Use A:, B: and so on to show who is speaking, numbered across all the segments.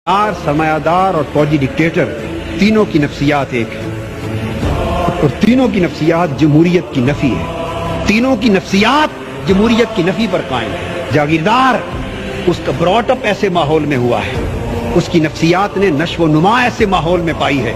A: सरमायादार और फौजी डिक्टेटर तीनों की नफ्सियात एक है और तीनों की नफ्सियात जमहूरियत की नफी है। तीनों की नफ्सियात जमहूरियत की नफी पर कायम है। जागीरदार उसका ब्रॉटअप ऐसे माहौल में हुआ है, उसकी नफ्सियात ने नश्व नुमा ऐसे माहौल में पाई है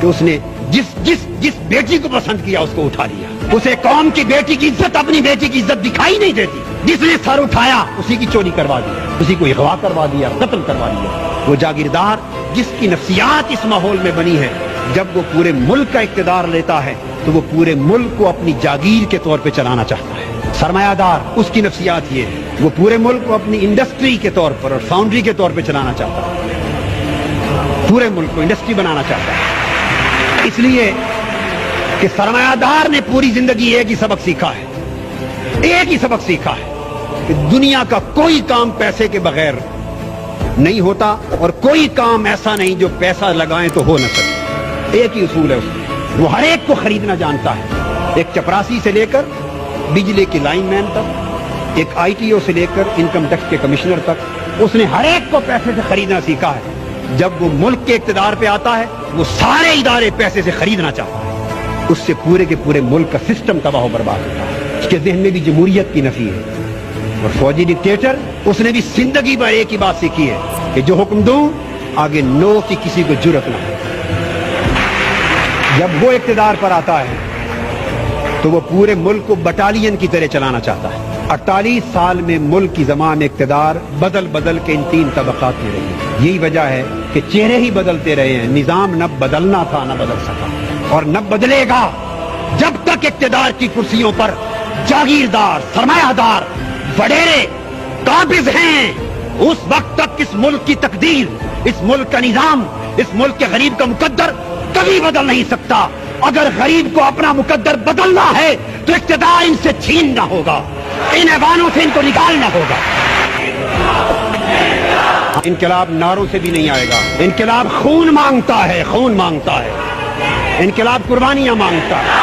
A: कि उसने जिस बेटी को पसंद किया उसको उठा लिया। उसे कौम की बेटी की इज्जत, अपनी बेटी की इज्जत दिखाई नहीं देती। जिसने सर उठाया उसी की चोरी करवा दी, उसी को अगवा करवा दिया, कत्ल करवा दिया। वो जागीरदार जिसकी नफ्सियात इस माहौल में बनी है, जब वो पूरे मुल्क का इक़्तिदार लेता है तो वो पूरे मुल्क को अपनी जागीर के तौर पे चलाना चाहता है। सरमायादार उसकी नफ्सियात ये है, वो पूरे मुल्क को अपनी इंडस्ट्री के तौर पर और फाउंड्री के तौर पे चलाना चाहता है, पूरे मुल्क को इंडस्ट्री बनाना चाहता है। इसलिए कि सरमायादार ने पूरी जिंदगी एक ही सबक सीखा है, एक ही सबक सीखा है कि दुनिया का कोई काम पैसे के बगैर नहीं होता और कोई काम ऐसा नहीं जो पैसा लगाएं तो हो न सके। एक ही उसूल है उसका, वो हर एक को खरीदना जानता है। एक चपरासी से लेकर बिजली की लाइनमैन तक, एक ITO से लेकर इनकम टैक्स के कमिश्नर तक, उसने हर एक को पैसे से खरीदना सीखा है। जब वो मुल्क के इक़्तिदार पे आता है, वो सारे इदारे पैसे से खरीदना चाहता है। उससे पूरे के पूरे मुल्क का सिस्टम तबाह बर्बाद होता है। उसके ज़हन में भी जमहूरियत की नफी है। और फौजी डिक्टेटर उसने भी जिंदगी भर एक ही बात सीखी है कि जो हुक्म दूं आगे नो की किसी को जुर्रत ना हो। जब वो इक़्तिदार पर आता है तो वो पूरे मुल्क को बटालियन की तरह चलाना चाहता है। 48 साल में मुल्क की ज़मान इक़्तिदार बदल बदल के इन 3 तबक़ात में रही है। यही वजह है कि चेहरे ही बदलते रहे हैं। निज़ाम न बदलना था न बदल सका और न बदलेगा जब तक इक़्तिदार की कुर्सियों पर जागीरदार, सरमायादार, वडेरे काबिज हैं। उस वक्त तक इस मुल्क की तकदीर, इस मुल्क का निजाम, इस मुल्क के गरीब का मुकद्दर कभी बदल नहीं सकता। अगर गरीब को अपना मुकद्दर बदलना है तो इक़्तिदार इनसे छीनना होगा, इन ऐवानों से इनको निकालना होगा। इनकलाब नारों से भी नहीं आएगा। इनकलाब खून मांगता है, खून मांगता है। इनकलाब कुर्बानियां मांगता है।